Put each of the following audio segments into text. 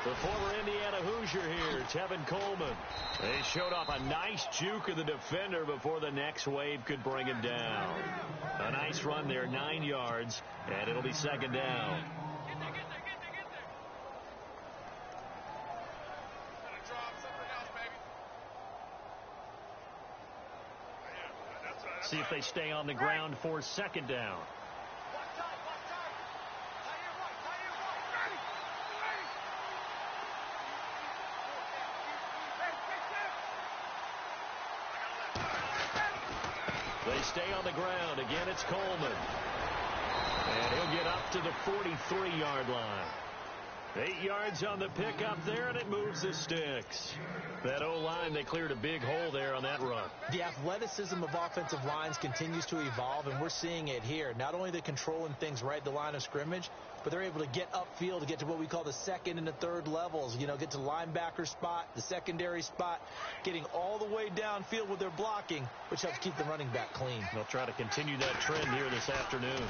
The former Indiana Hoosier here, Tevin Coleman. They showed off a nice juke of the defender before the next wave could bring him down. A nice run there, 9 yards, and it'll be second down. See if they stay on the ground for second down. They stay on the ground. Again, it's Coleman. And he'll get up to the 43-yard line. 8 yards on the pickup there, and it moves the sticks. That O-line, they cleared a big hole there on that run. The athleticism of offensive lines continues to evolve, and we're seeing it here. Not only they're controlling things right at the line of scrimmage, but they're able to get upfield to get to what we call the second and the third levels. You know, get to linebacker spot, the secondary spot, getting all the way downfield with their blocking, which helps keep the running back clean. They'll try to continue that trend here this afternoon.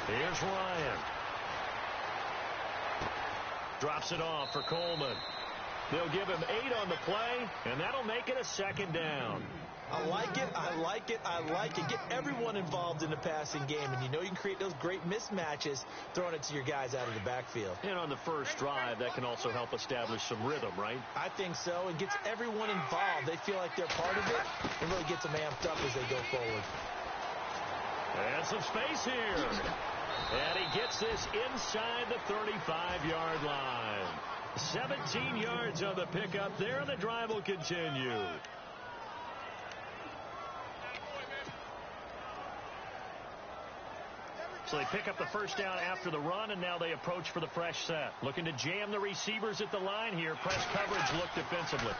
Here's Ryan. Drops it off for Coleman. They'll give him 8 on the play, and that'll make it a second down. I like it, I like it, I like it. Get everyone involved in the passing game, and you know you can create those great mismatches throwing it to your guys out of the backfield. And on the first drive, that can also help establish some rhythm, right? I think so. It gets everyone involved. They feel like they're part of it, and really gets them amped up as they go forward. And some space here. And he gets this inside the 35-yard line. 17 yards on the pickup there, and the drive will continue. So they pick up the first down after the run, and now they approach for the fresh set. Looking to jam the receivers at the line here. Press coverage look defensively.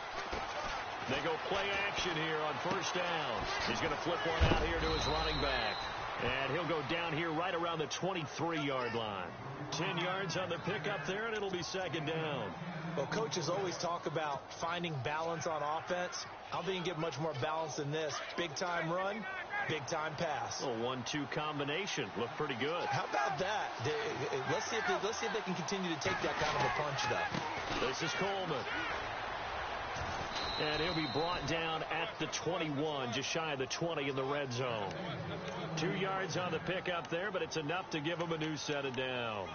They go play action here on first down. He's going to flip one out here to his running back. And he'll go down here right around the 23-yard line. 10 yards on the pickup there, and it'll be second down. Well, coaches always talk about finding balance on offense. I don't think you can get much more balance than this. Big-time run, big-time pass. A 1-2 combination. Looked pretty good. How about that? Let's see if they can continue to take that kind of a punch, though. This is Coleman. And he'll be brought down at the 21, just shy of the 20 in the red zone. 2 yards on the pickup there, but it's enough to give him a new set of downs.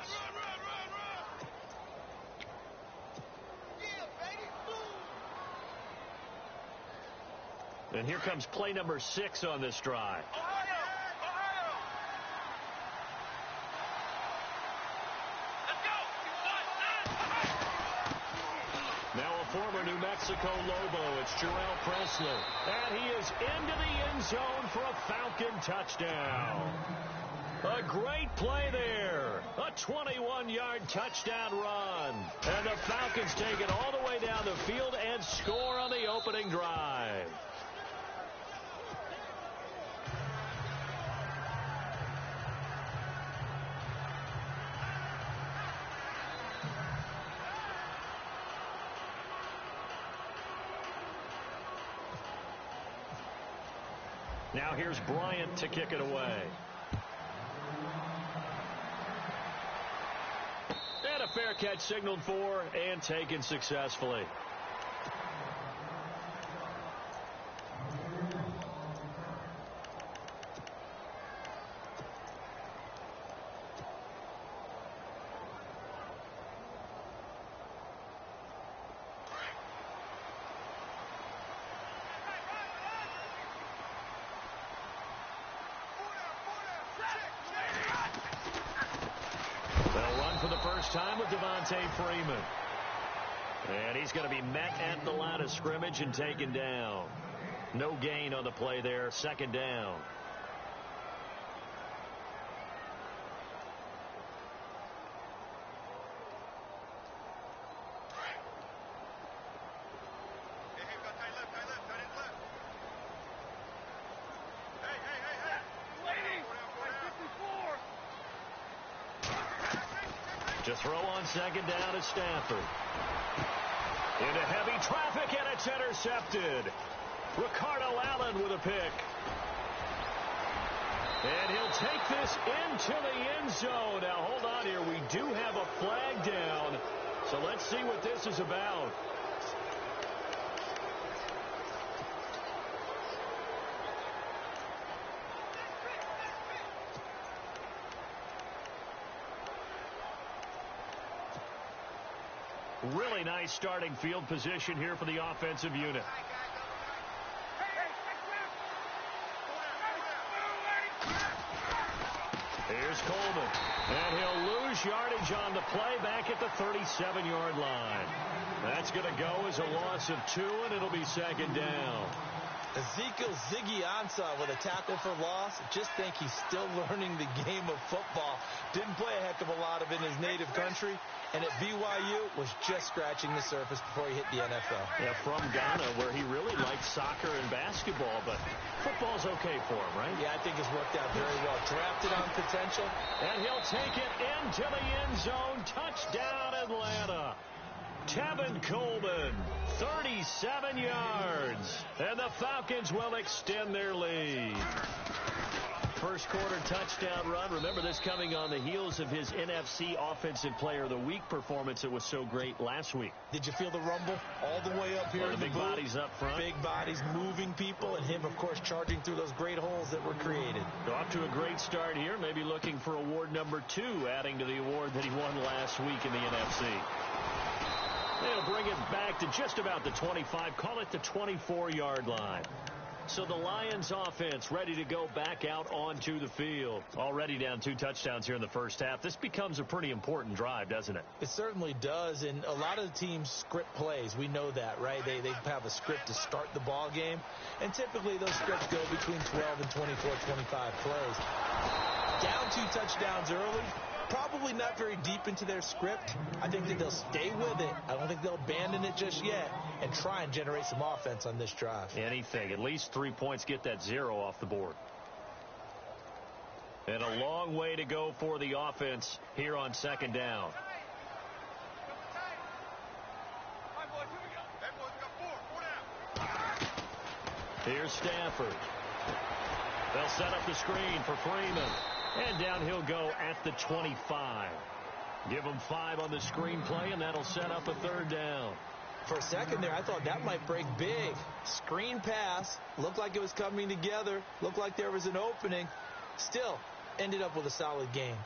And here comes play number 6 on this drive. Former New Mexico Lobo, it's Jarrell Presley. And he is into the end zone for a Falcon touchdown. A great play there. A 21-yard touchdown run. And the Falcons take it all the way down the field and score on the opening drive. Now here's Bryant to kick it away. And a fair catch signaled for and taken successfully. Time with Devontae Freeman. And he's going to be met at the line of scrimmage and taken down. No gain on the play there. Second down. To throw on second down is Stafford. Into heavy traffic, and it's intercepted. Ricardo Allen with a pick. And he'll take this into the end zone. Now, hold on here. We do have a flag down. So let's see what this is about. Really nice starting field position here for the offensive unit. Here's Coleman. And he'll lose yardage on the play back at the 37-yard line. That's going to go as a loss of 2, and it'll be second down. Ezekiel Ziggy Ansah with a tackle for loss. Just think he's still learning the game of football. Didn't play a heck of a lot of it in his native country. And at BYU, was just scratching the surface before he hit the NFL. Yeah, from Ghana, where he really likes soccer and basketball, but football's okay for him, right? Yeah, I think it's worked out very well. Drafted on potential. And he'll take it into the end zone. Touchdown, Atlanta. Tevin Coleman, 37 yards. And the Falcons will extend their lead. First quarter touchdown run. Remember, this coming on the heels of his NFC Offensive Player of the Week performance that was so great last week. Did you feel the rumble all the way up here in the big booth? Bodies up front. Big bodies moving people, and him, of course, charging through those great holes that were created. So off to a great start here. Maybe looking for award number 2, adding to the award that he won last week in the NFC. They'll bring it back to just about the 25. Call it the 24-yard line. So the Lions offense ready to go back out onto the field. Already down 2 touchdowns here in the first half. This becomes a pretty important drive, doesn't it? It certainly does, and a lot of the teams script plays. We know that, right? They have a script to start the ball game, and typically those scripts go between 12 and 24, 25 plays. Down 2 touchdowns early. Probably not very deep into their script. I think that they'll stay with it. I don't think they'll abandon it just yet and try and generate some offense on this drive. Anything. At least 3 points, get that 0 off the board. And a long way to go for the offense here on second down. Here's Stafford. They'll set up the screen for Freeman. And down he'll go at the 25. Give him 5 on the screen play, and that'll set up a 3rd down. For a second there, I thought that might break big. Screen pass. Looked like it was coming together. Looked like there was an opening. Still, ended up with a solid game.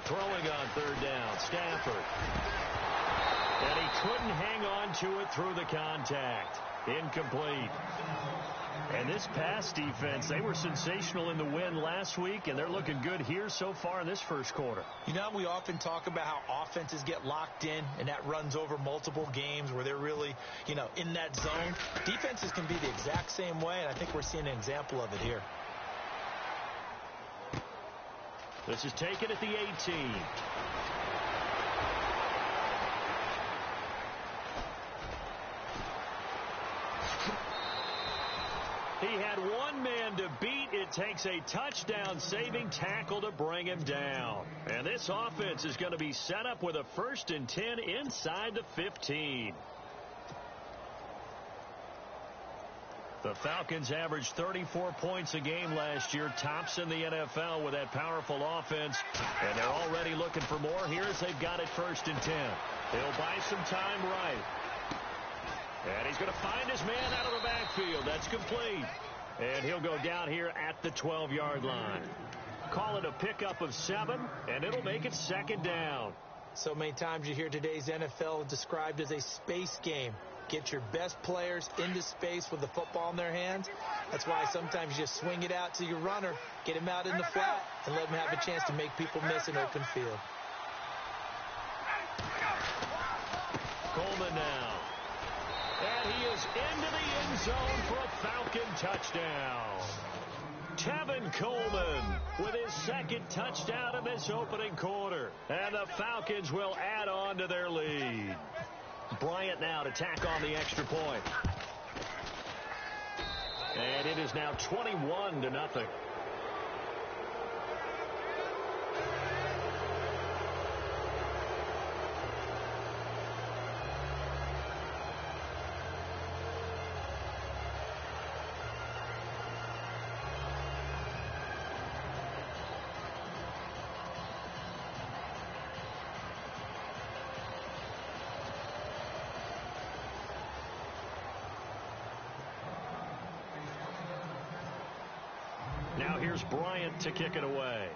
Throwing on 3rd down, Stafford. And he couldn't hang on to it through the contact. Incomplete. And this pass defense, they were sensational in the win last week, and they're looking good here so far in this first quarter. You know, we often talk about how offenses get locked in, and that runs over multiple games where they're really, in that zone. Defenses can be the exact same way, and I think we're seeing an example of it here. This is taken at the 18. He had one man to beat. It takes a touchdown-saving tackle to bring him down. And this offense is going to be set up with a 1st and 10 inside the 15. The Falcons averaged 34 points a game last year, tops in the NFL with that powerful offense. And they're already looking for more here as they've got it 1st and 10. They'll buy some time right. And he's going to find his man out of the backfield. That's complete. And he'll go down here at the 12-yard line. Call it a pickup of 7, and it'll make it 2nd down. So many times you hear today's NFL described as a space game. Get your best players into space with the football in their hands. That's why sometimes you just swing it out to your runner, get him out in the flat, and let him have a chance to make people miss an open field. Coleman now. And he is into the end zone for a Falcon touchdown. Tevin Coleman with his 2nd touchdown in this opening quarter. And the Falcons will add on to their lead. Bryant now to tack on the extra point. And it is now 21-0. Now here's Bryant to kick it away.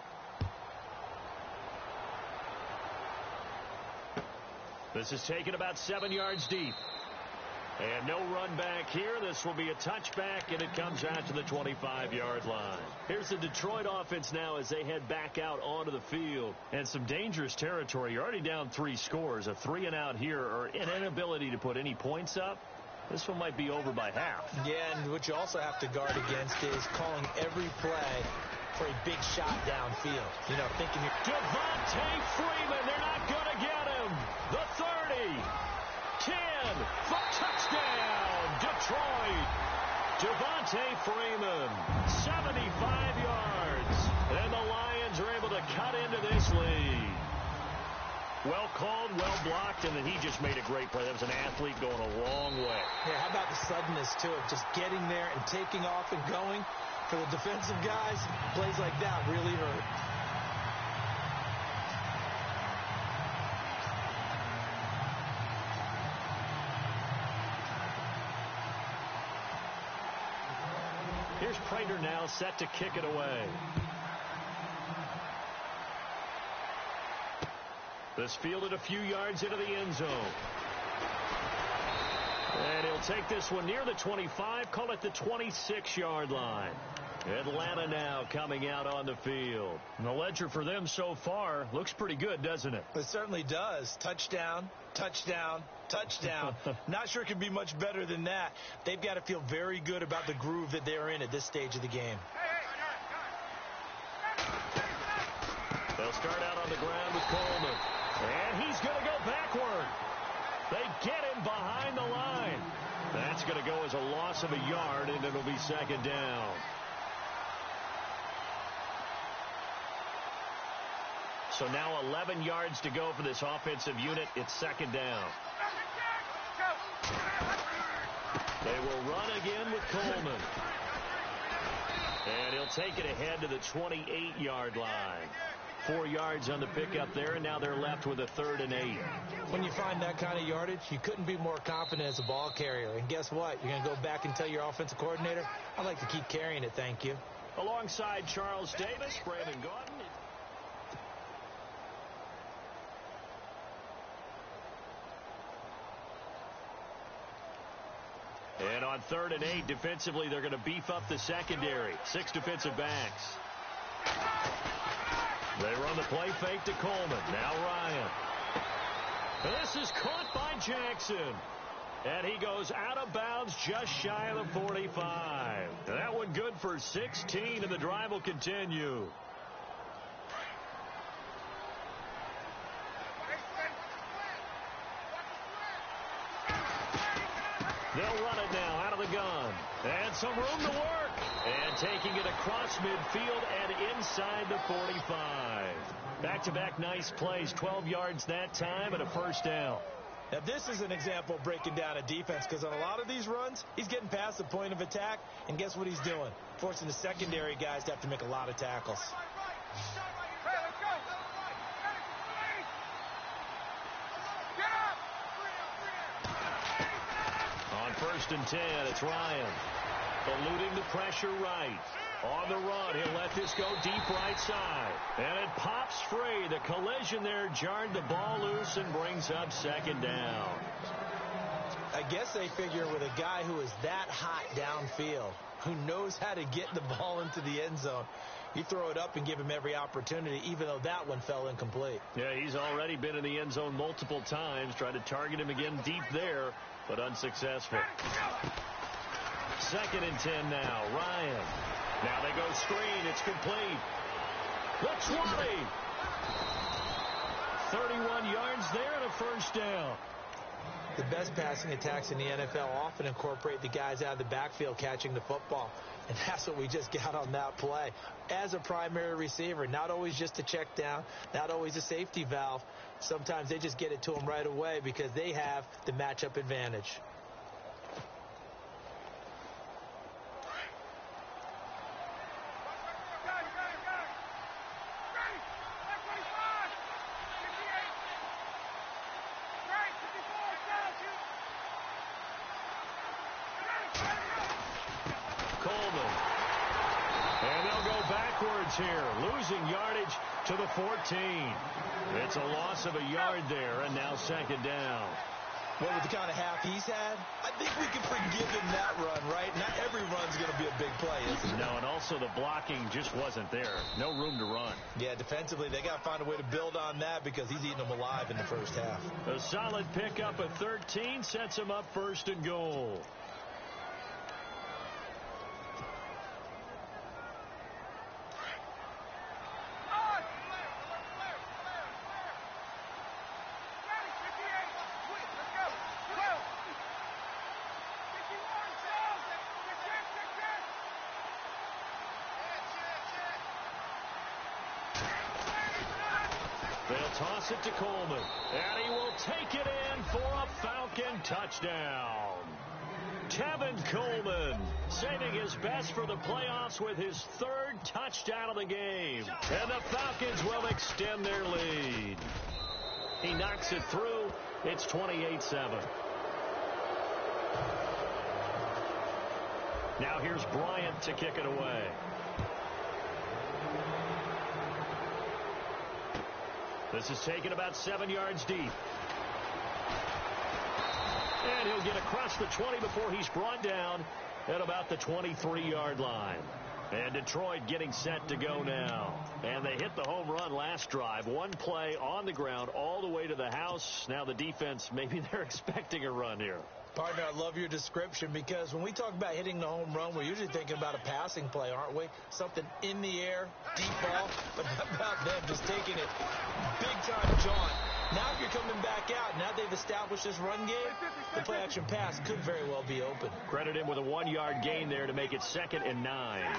This is taken about 7 yards deep. And no run back here. This will be a touchback, and it comes out to the 25-yard line. Here's the Detroit offense now as they head back out onto the field. And some dangerous territory. You're already down 3 scores. A 3-and-out here, or an inability to put any points up. This one might be over by half. Yeah, and what you also have to guard against is calling every play for a big shot downfield. You know, thinking you're... Devontae Freeman, they're not going to get him. The 30, 10, the touchdown, Detroit. Devontae Freeman, 75 yards. And the Lions are able to cut into this lead. Well called, well blocked, and then he just made a great play. That was an athlete going a long way. Yeah, how about the suddenness to it? Just getting there and taking off and going. For the defensive guys, plays like that really hurt. Here's Prater now set to kick it away. This fielded a few yards into the end zone. And he'll take this one near the 25, call it the 26-yard line. Atlanta now coming out on the field. And the ledger for them so far looks pretty good, doesn't it? It certainly does. Touchdown, touchdown, touchdown. Not sure it can be much better than that. They've got to feel very good about the groove that they're in at this stage of the game. They'll start out on the ground with Coleman. And he's going to go backward. They get him behind the line. That's going to go as a loss of a yard, and it'll be second down. So now 11 yards to go for this offensive unit. It's second down. They will run again with Coleman. And he'll take it ahead to the 28-yard line. 4 yards on the pickup there, and now they're left with a 3rd and 8. When you find that kind of yardage, you couldn't be more confident as a ball carrier. And guess what? You're going to go back and tell your offensive coordinator, I'd like to keep carrying it, thank you. Alongside Charles Davis, Brandon Gaudin. And on 3rd and 8, defensively, they're going to beef up the secondary. 6 defensive backs. They run the play fake to Coleman. Now Ryan. This is caught by Jackson. And he goes out of bounds just shy of the 45. That one good for 16, and the drive will continue. They'll run it now out of the gun. And some room to work. And taking it across midfield and inside the 45. Back-to-back nice plays. 12 yards that time and a first down. Now, this is an example of breaking down a defense, because on a lot of these runs, he's getting past the point of attack, and guess what he's doing? Forcing the secondary guys to have to make a lot of tackles. On 1st and 10, it's Ryan. Eluding the pressure right. On the run, he'll let this go deep right side. And it pops free. The collision there jarred the ball loose and brings up second down. I guess they figure with a guy who is that hot downfield, who knows how to get the ball into the end zone, you throw it up and give him every opportunity, even though that one fell incomplete. Yeah, he's already been in the end zone multiple times. Tried to target him again deep there, but unsuccessful. 2nd and 10 now. Ryan. Now they go screen. It's complete. The 20. 31 yards there and a first down. the best passing attacks in the NFL often incorporate the guys out of the backfield catching the football. And that's what we just got on that play. As a primary receiver, not always just a check down, not always a safety valve. Sometimes they just get it to them right away because they have the matchup advantage. Here, losing yardage to the 14. It's a loss of a yard there, and now second down. Well, with the kind of half he's had, I think we can forgive him that run, right? Not every run's going to be a big play, is it? No, and also the blocking just wasn't there. No room to run. Yeah, defensively, they got to find a way to build on that because he's eating them alive in the first half. A solid pickup at 13 sets him up first and goal. They'll toss it to Coleman, and he will take it in for a Falcon touchdown. Tevin Coleman saving his best for the playoffs with his third touchdown of the game. And the Falcons will extend their lead. He knocks it through. It's 28-7. Now here's Bryant to kick it away. This is taken about 7 yards deep. And he'll get across the 20 before he's brought down at about the 23-yard line. And Detroit getting set to go now. And they hit the home run last drive. One play on the ground all the way to the house. Now the defense, maybe they're expecting a run here. Partner, I love your description because when we talk about hitting the home run, we're usually thinking about a passing play, aren't we? Something in the air, deep ball. But how about them just taking it big-time jaunt? Now if you're coming back out, now they've established this run game, the play-action pass could very well be open. Credit him with a 1-yard gain there to make it 2nd and 9.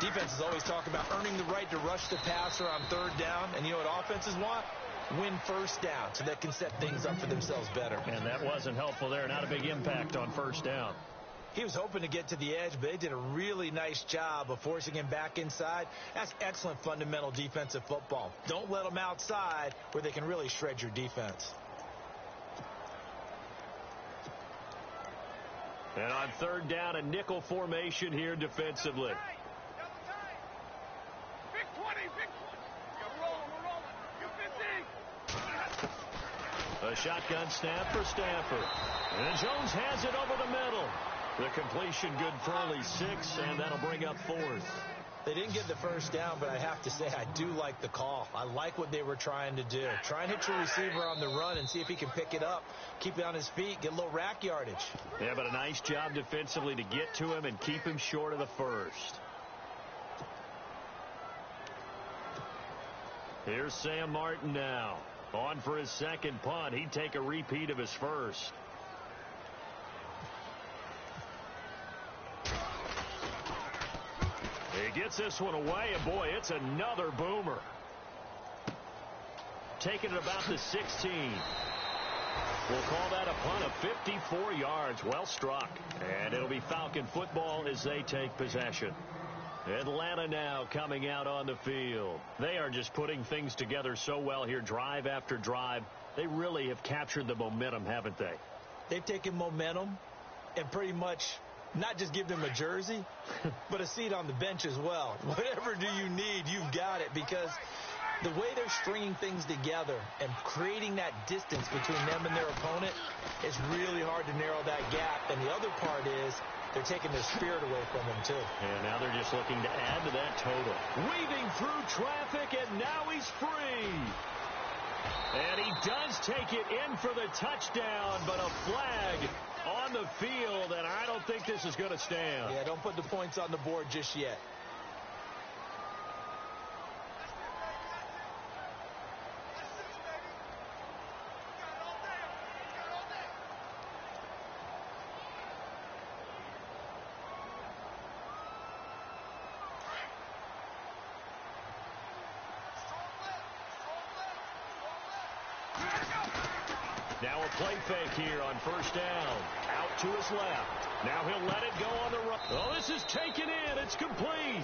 Defenses always talk about earning the right to rush the passer on 3rd down. And you know what offenses want? Win first down so they can set things up for themselves better. And that wasn't helpful there. Not a big impact on 1st down. He was hoping to get to the edge, but they did a really nice job of forcing him back inside. That's excellent fundamental defensive football. Don't let them outside where they can really shred your defense. And on 3rd down, a nickel formation here defensively. Big 20, big 20. We're rolling. A shotgun snap for Stafford. And Jones has it over the middle. The completion good for only 6, and that'll bring up 4th. They didn't get the first down, but I have to say I do like the call. I like what they were trying to do. Try and hit your receiver on the run and see if he can pick it up, keep it on his feet, get a little rack yardage. Yeah, but a nice job defensively to get to him and keep him short of the first. Here's Sam Martin now. On for his 2nd punt. He'd take a repeat of his first. He gets this one away, and boy, it's another boomer. Taking it about the 16. We'll call that a punt of 54 yards. Well struck. And it'll be Falcon football as they take possession. Atlanta now coming out on the field. They are just putting things together so well here, drive after drive. They really have captured the momentum, haven't they? They've taken momentum and pretty much not just give them a jersey, but a seat on the bench as well. Whatever do you need, you've got it, because the way they're stringing things together and creating that distance between them and their opponent, it's really hard to narrow that gap. And the other part is they're taking their spirit away from them, too. And now they're just looking to add to that total. Weaving through traffic, and now he's free. And he does take it in for the touchdown, but a flag on the field, and I don't think this is going to stand. Yeah, don't put the points on the board just yet. Now a play fake here on first down. Out to his left. Now he'll let it go on the run. Oh, this is taken in. It's complete.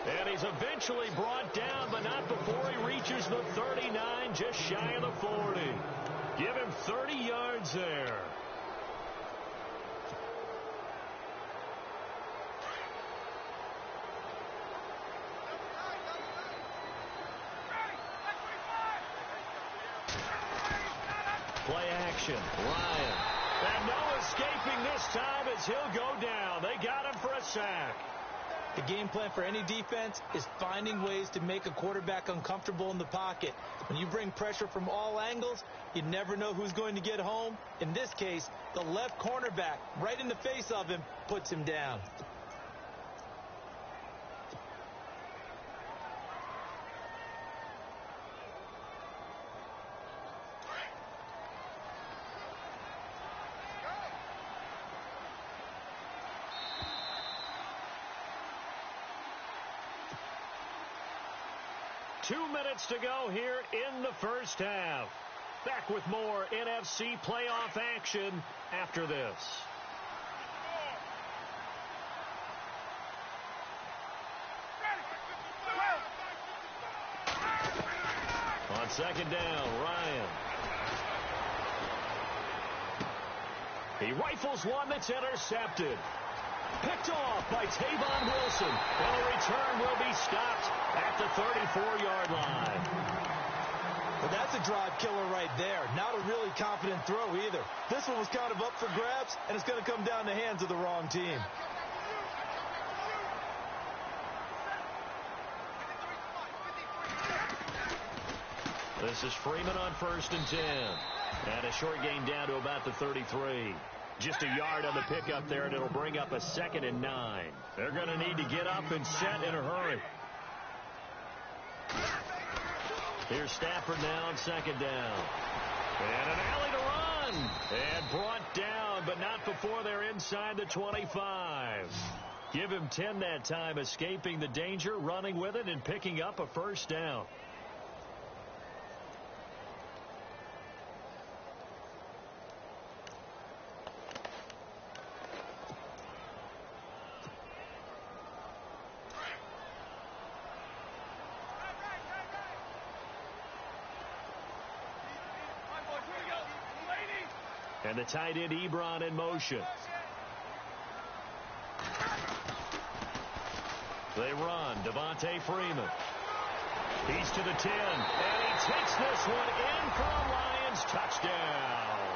And he's eventually brought down, but not before he reaches the 39, just shy of the 40. Give him 30 yards there. Play action. Ryan. And no escaping this time as he'll go down. They got him for a sack. The game plan for any defense is finding ways to make a quarterback uncomfortable in the pocket. When you bring pressure from all angles, you never know who's going to get home. In this case, the left cornerback, right in the face of him, puts him down. Two minutes to go here in the first half. Back with more NFC playoff action after this. On second down, Ryan. He rifles one that's intercepted. Picked off by Tavon Wilson. And the return will be stopped at the 34-yard line. Well, that's a drive killer right there. Not a really confident throw either. This one was kind of up for grabs, and it's going to come down the hands of the wrong team. This is Freeman on 1st and 10. And a short gain down to about the 33. Just a yard on the pickup there, and it'll bring up a 2nd and 9. They're going to need to get up and set in a hurry. Here's Stafford now on 2nd down. And an alley to run. And brought down, but not before they're inside the 25. Give him 10 that time, escaping the danger, running with it, and picking up a first down. And the tight end Ebron in motion. They run. Devontae Freeman. He's to the 10. And he takes this one in for a Lions touchdown.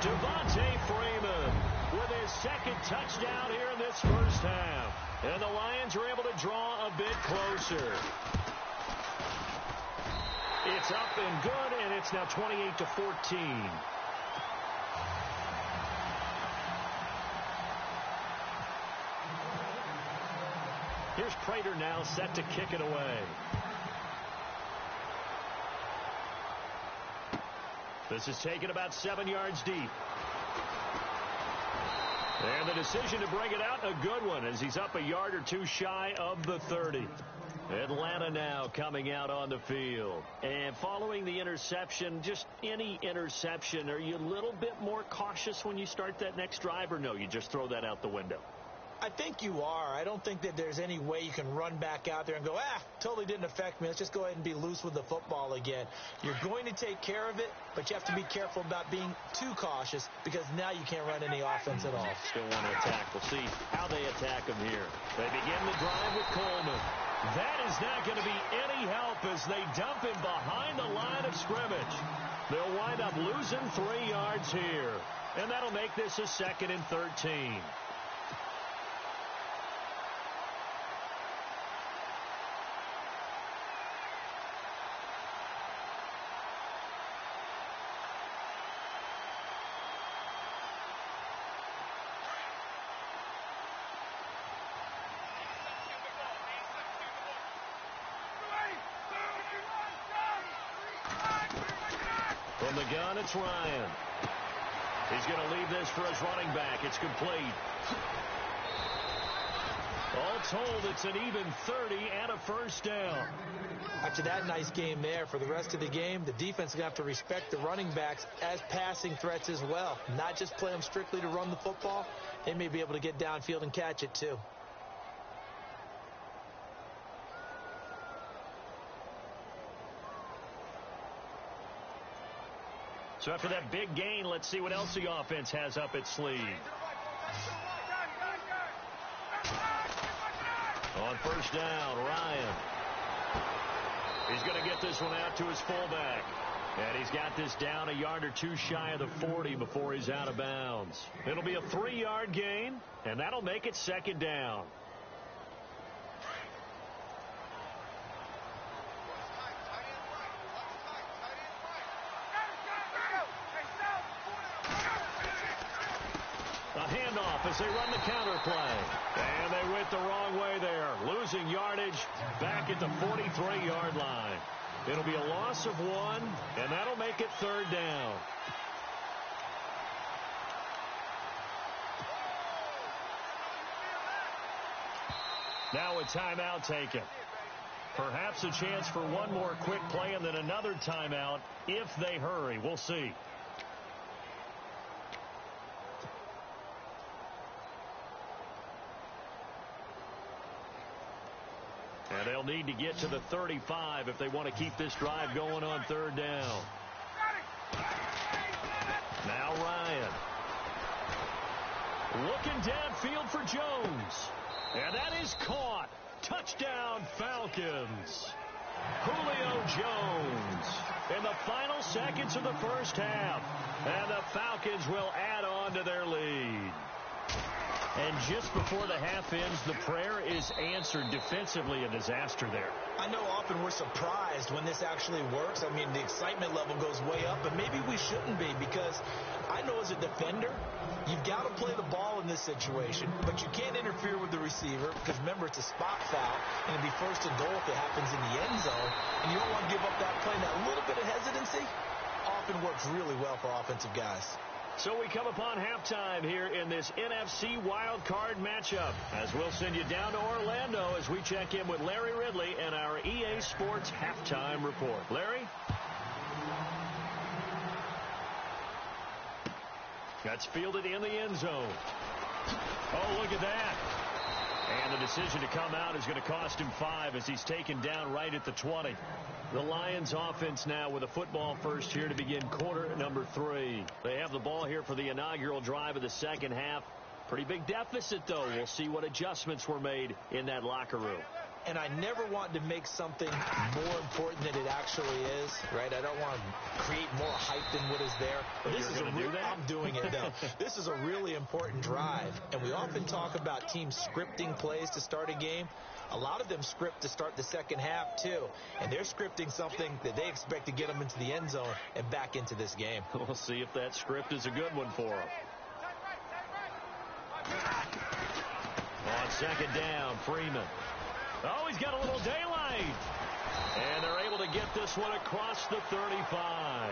Devontae Freeman with his 2nd touchdown here in this first half. And the Lions are able to draw a bit closer. It's up and good, and it's now 28-14. Here's Prater now set to kick it away. This is taken about 7 yards deep. And the decision to bring it out, a good one, as he's up a yard or two shy of the 30. Atlanta now coming out on the field. And following the interception, just any interception, are you a little bit more cautious when you start that next drive, or no, you just throw that out the window? I think you are. I don't think that there's any way you can run back out there and go, totally didn't affect me. Let's just go ahead and be loose with the football again. You're going to take care of it, but you have to be careful about being too cautious because now you can't run any offense at all. Still want to attack. We'll see how they attack him here. They begin the drive with Coleman. That is not going to be any help as they dump him behind the line of scrimmage. They'll wind up losing 3 yards here, and that'll make this a 2nd and 13. From the gun, it's Ryan. He's going to leave this for his running back. It's complete. All told, it's an even 30 and a first down. After that nice game there, for the rest of the game, the defense is going to have to respect the running backs as passing threats as well. Not just play them strictly to run the football. They may be able to get downfield and catch it too. So after that big gain, let's see what else the offense has up its sleeve. On first down, Ryan. He's going to get this one out to his fullback. And he's got this down a yard or two shy of the 40 before he's out of bounds. It'll be a 3-yard gain, and that'll make it second down. A handoff as they run the counter play. And they went the wrong way there. Losing yardage back at the 43-yard line. It'll be a loss of 1, and that'll make it third down. Now a timeout taken. Perhaps a chance for one more quick play and then another timeout if they hurry. We'll see. And they'll need to get to the 35 if they want to keep this drive going on third down. Now Ryan. Looking downfield for Jones. And that is caught. Touchdown, Falcons. Julio Jones in the final seconds of the first half. And the Falcons will add on to their lead. And just before the half ends, the prayer is answered. Defensively, a disaster there. I know often we're surprised when this actually works. I mean, the excitement level goes way up, but maybe we shouldn't be, because I know as a defender, you've got to play the ball in this situation, but you can't interfere with the receiver because, remember, it's a spot foul, and it'll be first and goal if it happens in the end zone, and you don't want to give up that play. And that little bit of hesitancy often works really well for offensive guys. So we come upon halftime here in this NFC Wild Card matchup, as we'll send you down to Orlando as we check in with Larry Ridley and our EA Sports Halftime Report. Larry? That's fielded in the end zone. Oh, look at that. And the decision to come out is going to cost him 5 as he's taken down right at the 20. The Lions offense now with a football first here to begin quarter number 3. They have the ball here for the inaugural drive of the second half. Pretty big deficit, though. We'll see what adjustments were made in that locker room. And I never want to make something more important than it actually is, right? I don't want to create more hype than what is there. But this is a real, I'm doing it, though. This is a really important drive. And we often talk about teams scripting plays to start a game. A lot of them script to start the second half, too. And they're scripting something that they expect to get them into the end zone and back into this game. We'll see if that script is a good one for them. On second down, Freeman. Oh, he's got a little daylight. And they're able to get this one across the 35.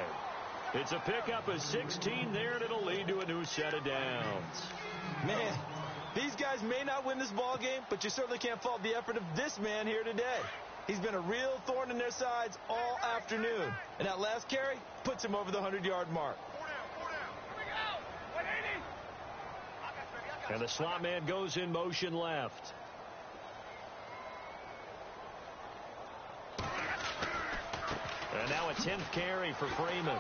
It's a pickup of 16 there, and it'll lead to a new set of downs. Man, these guys may not win this ball game, but you certainly can't fault the effort of this man here today. He's been a real thorn in their sides all afternoon. And that last carry puts him over the 100-yard mark. And the slot man goes in motion left. And now a 10th carry for Freeman.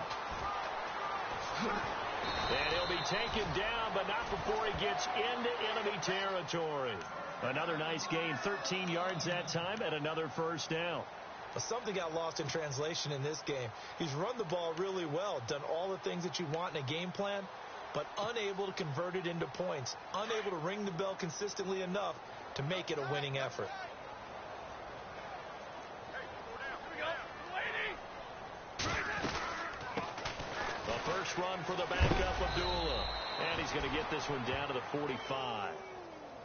And he'll be taken down, but not before he gets into enemy territory. Another nice gain, 13 yards that time, and another first down. Well, something got lost in translation in this game. He's run the ball really well, done all the things that you want in a game plan, but unable to convert it into points, unable to ring the bell consistently enough to make it a winning effort. The first run for the backup, Abdullah. And he's going to get this one down to the 45.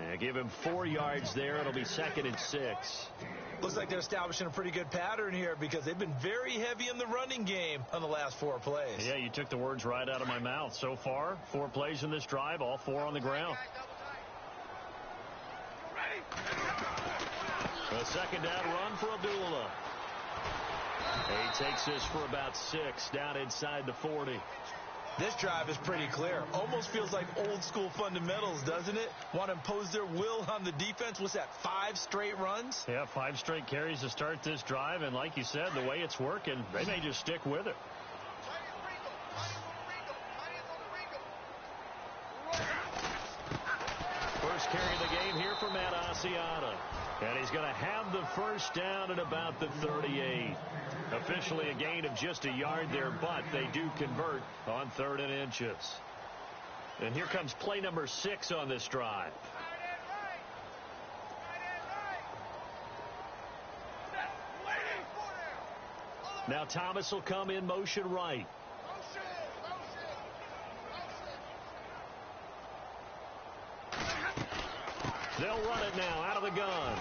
And give him 4 yards there. It'll be second and 6. Looks like they're establishing a pretty good pattern here because they've been very heavy in the running game on the last 4 plays. Yeah, you took the words right out of my mouth. So far, 4 plays in this drive, all 4 on the ground. A second down run for Abdullah. He takes this for about 6 down inside the 40. This drive is pretty clear. Almost feels like old school fundamentals, doesn't it? Want to impose their will on the defense. What's that, 5 straight runs? Yeah, 5 straight carries to start this drive. And like you said, the way it's working, they may just stick with it. First carry of the game here for Matt Asiata. And he's going to have the first down at about the 38. Officially a gain of just a yard there, but they do convert on 3rd and inches. And here comes play number 6 on this drive. Now Thomas will come in motion right. They'll run it now out of the gun.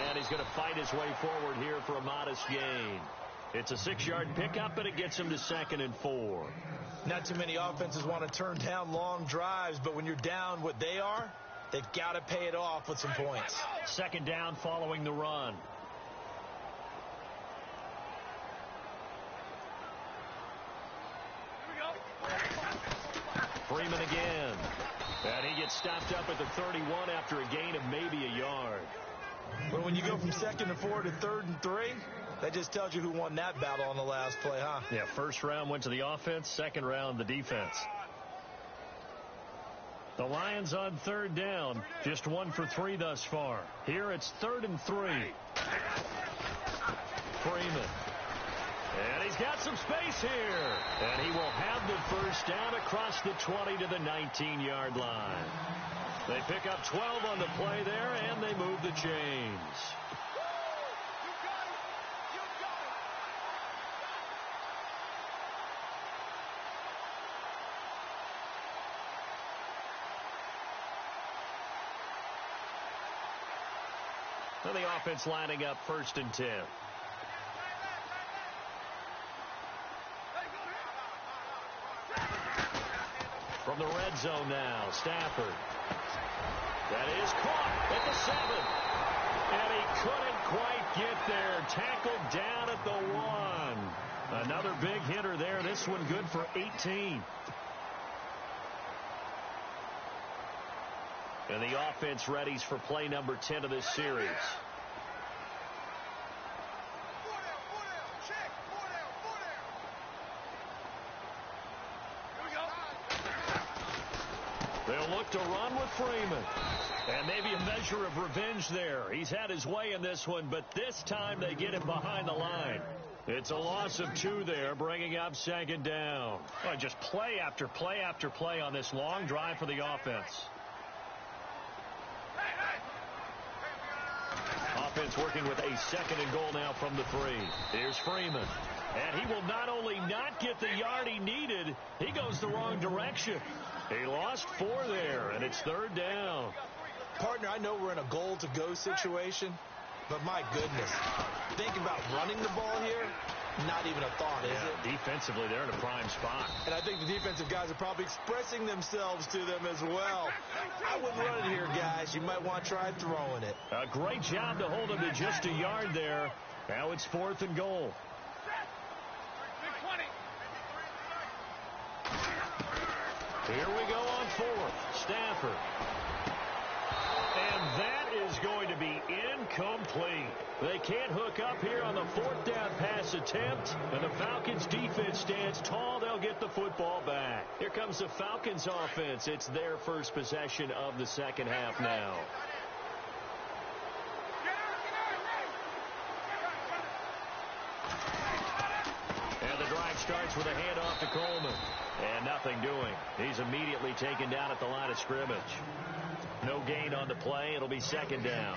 And he's going to fight his way forward here for a modest gain. It's a 6-yard pickup, and it gets him to 2nd and 4. Not too many offenses want to turn down long drives, but when you're down what they are, they've got to pay it off with some points. 2nd down following the run. Freeman again. And he gets stopped up at the 31 after a gain of maybe a yard. But when you go from 2nd and 4 to 3rd and 3, that just tells you who won that battle on the last play, huh? Yeah, first round went to the offense, second round the defense. The Lions on 3rd down, just 1 for 3 thus far. Here it's 3rd and 3. Freeman. And he's got some space here. And he will have the first down across the 20 to the 19-yard line. They pick up 12 on the play there, and they move the chains. And the offense lining up 1st and 10. From the red zone now, Stafford. That is caught at the 7. And he couldn't quite get there. Tackled down at the 1. Another big hitter there. This one good for 18. And the offense readies for play number 10 of this series. They'll look to run with Freeman. And maybe a measure of revenge there. He's had his way in this one, but this time they get him behind the line. It's a loss of 2 there, bringing up 2nd down. Oh, just play after play after play on this long drive for the offense. Offense working with a 2nd and goal now from the 3. Here's Freeman. And he will not only not get the yard he needed, he goes the wrong direction. He lost 4 there, and it's 3rd down. Partner, I know we're in a goal-to-go situation, but my goodness, think about running the ball here, not even a thought, is it? Defensively, they're in a prime spot. And I think the defensive guys are probably expressing themselves to them as well. I wouldn't run it here, guys. You might want to try throwing it. A great job to hold him to just a yard there. Now it's 4th and goal. Here we go on 4th. Stafford. And that is going to be incomplete. They can't hook up here on the 4th down pass attempt. And the Falcons defense stands tall. They'll get the football back. Here comes the Falcons offense. It's their first possession of the second half now. And the drive starts with a handoff to Coleman. And nothing doing. He's immediately taken down at the line of scrimmage. No gain on the play. It'll be 2nd down.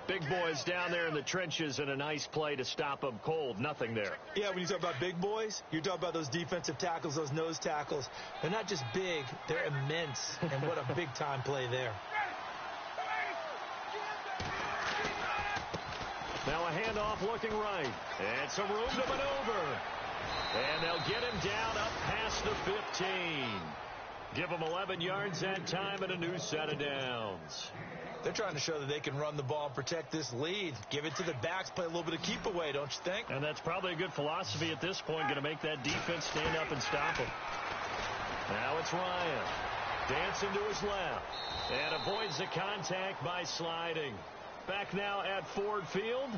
Big boys down there in the trenches, and a nice play to stop them cold. Nothing there. Yeah, when you talk about big boys, you're talking about those defensive tackles, those nose tackles. They're not just big, they're immense. And what a big-time play there. Now a handoff looking right. And some room to maneuver. And they'll get him down up past the 15. Give them 11 yards that time and a new set of downs. They're trying to show that they can run the ball and protect this lead. Give it to the backs, play a little bit of keep away, don't you think? And that's probably a good philosophy at this point, going to make that defense stand up and stop them. Now it's Ryan. Dancing to his left. And avoids the contact by sliding. Back now at Ford Field.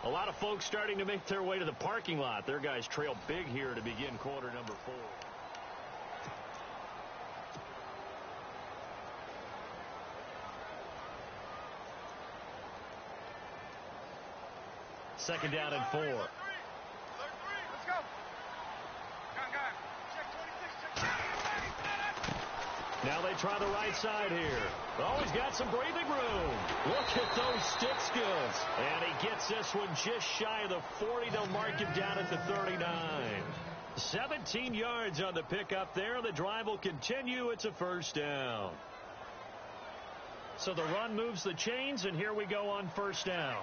A lot of folks starting to make their way to the parking lot. Their guys trail big here to begin quarter number 4. Second down and 4. Let's go. Now they try the right side here. Oh, he's got some breathing room. Look at those stick skills. And he gets this one just shy of the 40. They'll mark him down at the 39. 17 yards on the pickup there. The drive will continue. It's a first down. So the run moves the chains, and here we go on first down.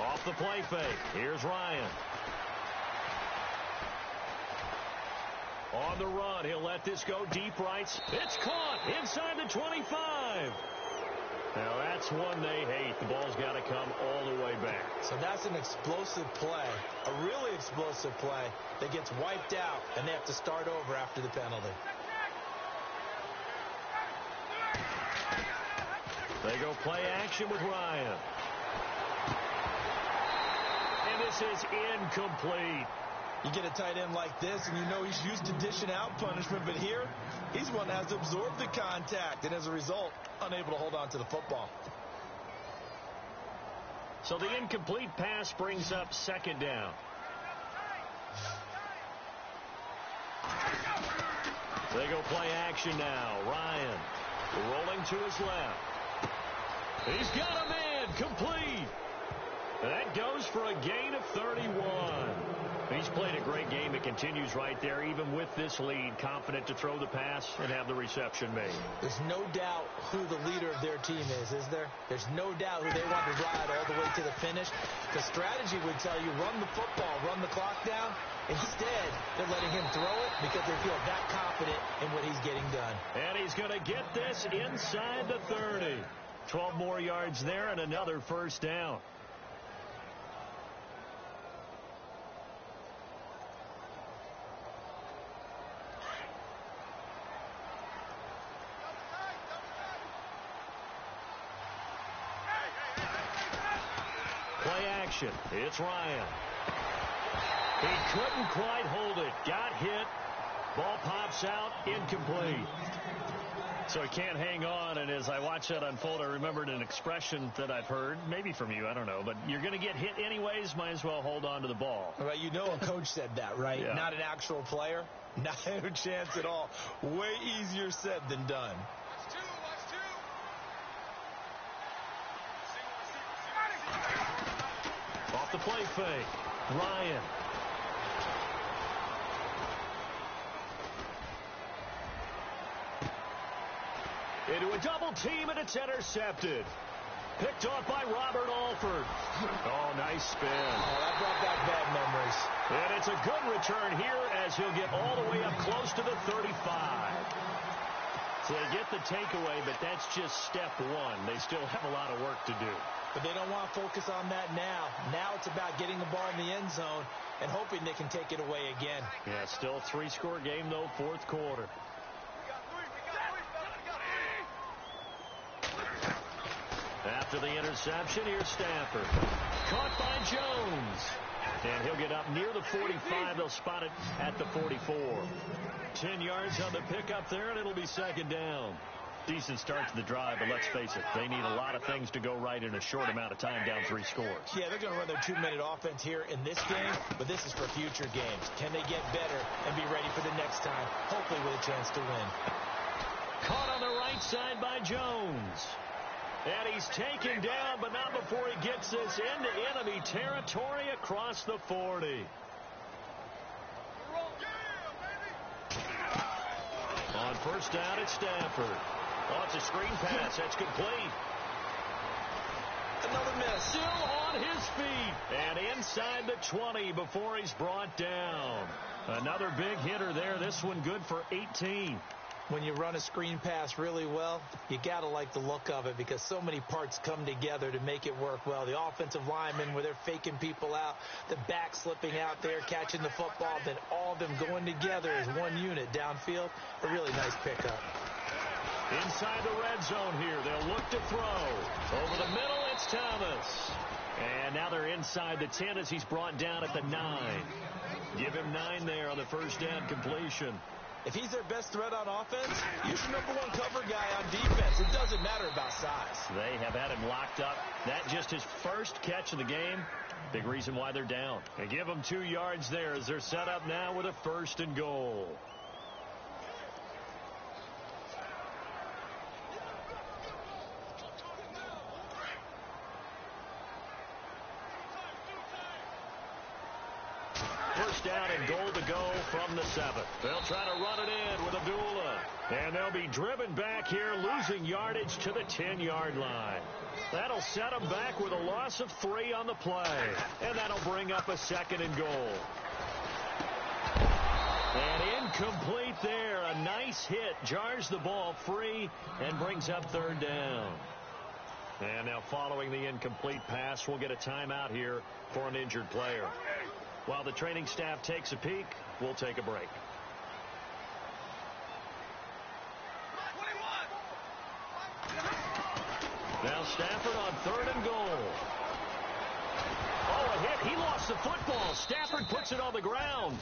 Off the play fake. Here's Ryan. On the run, he'll let this go deep right. It's caught inside the 25. Now that's one they hate. The ball's got to come all the way back. So that's an explosive play, a really explosive play that gets wiped out, and they have to start over after the penalty. They go play action with Ryan. And this is incomplete. You get a tight end like this, and you know he's used to dishing out punishment, but here, he's one that has to absorb the contact, and as a result, unable to hold on to the football. So the incomplete pass brings up second down. They go play action now. Ryan rolling to his left. He's got a man, complete. That goes for a gain of 31. He's played a great game. It continues right there, even with this lead, confident to throw the pass and have the reception made. There's no doubt who the leader of their team is there? There's no doubt who they want to ride all the way to the finish. The strategy would tell you, run the football, run the clock down. Instead, they're letting him throw it because they feel that confident in what he's getting done. And he's going to get this inside the 30. 12 more yards there and another first down. Play action. It's Ryan. He couldn't quite hold it. Got hit. Ball pops out. Incomplete. So he can't hang on, and as I watch that unfold, I remembered an expression that I've heard, maybe from you, I don't know, but you're going to get hit anyways, might as well hold on to the ball. Well, you know a coach said that, right? Yeah. Not an actual player. Not a chance at all. Way easier said than done. Off the play fake. Ryan. Into a double team, and it's intercepted. Picked off by Robert Alford. Oh, nice spin. Oh, that brought back bad memories. And it's a good return here as he'll get all the way up close to the 35. So they get the takeaway, but that's just step one. They still have a lot of work to do. But they don't want to focus on that now. Now it's about getting the ball in the end zone and hoping they can take it away again. Yeah, still a 3-score game, though, fourth quarter. After the interception, here's Stafford. Caught by Jones. And he'll get up near the 45. They'll spot it at the 44. 10 yards on the pickup there, and it'll be second down. Decent start to the drive, but let's face it, they need a lot of things to go right in a short amount of time, down 3 scores. Yeah, they're going to run their 2-minute offense here in this game, but this is for future games. Can they get better and be ready for the next time, hopefully with a chance to win? Caught on the right side by Jones. And he's taken down, but not before he gets this into enemy territory across the 40. On first down, it's Stafford. Oh, it's a screen pass. That's complete. Another miss. Still on his feet. And inside the 20 before he's brought down. Another big hitter there. This one good for 18. When you run a screen pass really well, you got to like the look of it because so many parts come together to make it work well. The offensive linemen, where they're faking people out, the back slipping out there, catching the football, then all of them going together as one unit downfield. A really nice pickup. Inside the red zone here, they'll look to throw. Over the middle, it's Thomas. And now they're inside the 10 as he's brought down at the 9. Give him 9 there on the first down completion. If he's their best threat on offense, use your number 1 cover guy on defense. It doesn't matter about size. They have had him locked up. That just his first catch of the game. Big reason why they're down. They give them 2 yards there as they're set up now with a 1st and goal. First down and goal to go from the 7. They'll try to run it in with Abdullah. And they'll be driven back here, losing yardage to the 10-yard line. That'll set them back with a loss of 3 on the play. And that'll bring up a 2nd and goal. And incomplete there. A nice hit. Jars the ball free and brings up 3rd down. And now following the incomplete pass, we'll get a timeout here for an injured player. While the training staff takes a peek, we'll take a break. 21. Now Stafford on 3rd and goal. Oh, a hit. He lost the football. Stafford puts it on the ground.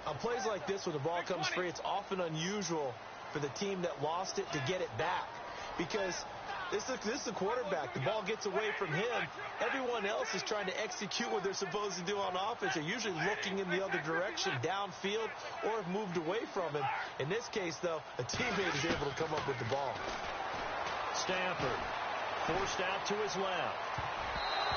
On plays like this where the ball comes free, it's often unusual for the team that lost it to get it back. Because this is a quarterback. The ball gets away from him. Everyone else is trying to execute what they're supposed to do on offense. They're usually looking in the other direction, downfield, or have moved away from him. In this case, though, a teammate is able to come up with the ball. Stafford forced out to his left.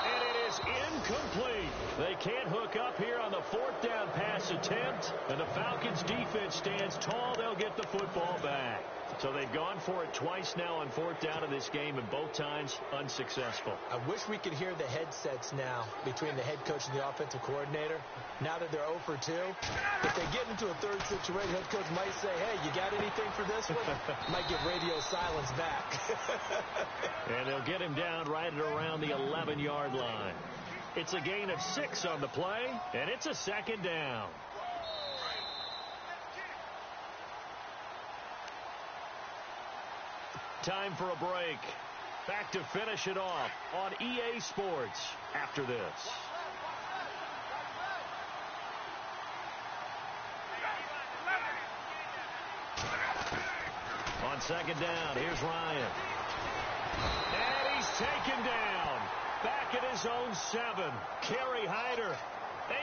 And it is incomplete. They can't hook up here on the 4th down pass attempt. And the Falcons defense stands tall. They'll get the football back. So they've gone for it twice now on 4th down in this game, and both times unsuccessful. I wish we could hear the headsets now between the head coach and the offensive coordinator. Now that they're 0 for 2, if they get into a 3rd situation, head coach might say, hey, you got anything for this one? Might get radio silence back. And they'll get him down right at around the 11-yard line. It's a gain of 6 on the play, and it's a 2nd down. Time for a break. Back to finish it off on EA Sports after this. On 2nd down, here's Ryan. And he's taken down. Back at his own 7. Kerry Hyder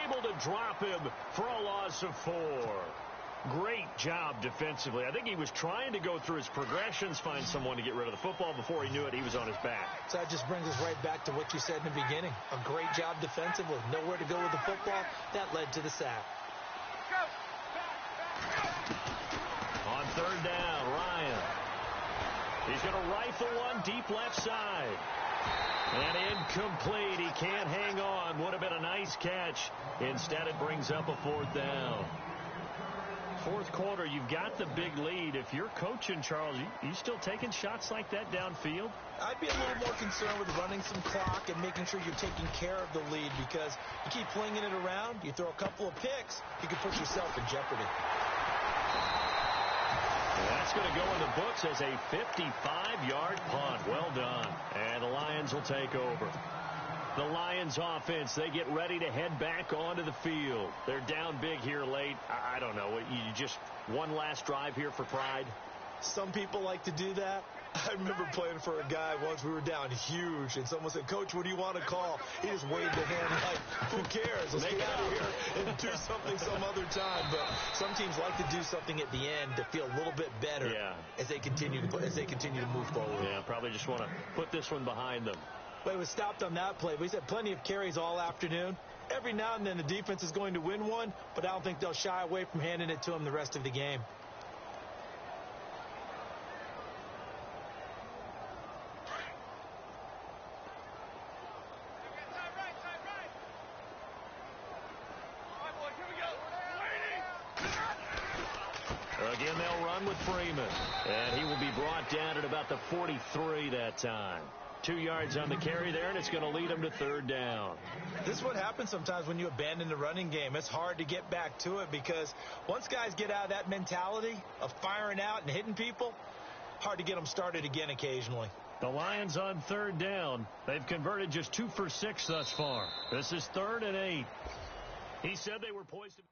able to drop him for a loss of 4. Great job defensively. I think he was trying to go through his progressions, find someone to get rid of the football. Before he knew it, he was on his back. So that just brings us right back to what you said in the beginning. A great job defensively. Nowhere to go with the football. That led to the sack. On 3rd down, Ryan. He's going to rifle one deep left side. And incomplete. He can't hang on. Would have been a nice catch. Instead, it brings up a 4th down. 4th quarter, you've got the big lead. If you're coaching, Charles, you still taking shots like that downfield? I'd be a little more concerned with running some clock and making sure you're taking care of the lead, because you keep flinging it around, you throw a couple of picks, you can put yourself in jeopardy. That's going to go in the books as a 55-yard punt. Well done. And the Lions will take over. The Lions offense, they get ready to head back onto the field. They're down big here late. I don't know. You just one last drive here for pride? Some people like to do that. I remember playing for a guy once. We were down huge, and someone said, Coach, what do you want to call? He just waved a hand like, who cares? Let's get out of here and do something some other time. But some teams like to do something at the end to feel a little bit better as they continue to move forward. Yeah, probably just want to put this one behind them. But it was stopped on that play. We had plenty of carries all afternoon. Every now and then the defense is going to win one, but I don't think they'll shy away from handing it to them the rest of the game. Again, they'll run with Freeman. And he will be brought down at about the 43 that time. 2 yards on the carry there, and it's going to lead him to third down. This is what happens sometimes when you abandon the running game. It's hard to get back to it because once guys get out of that mentality of firing out and hitting people, hard to get them started again occasionally. The Lions on third down. They've converted just 2 for 6 thus far. This is 3rd and 8. He said they were poised to...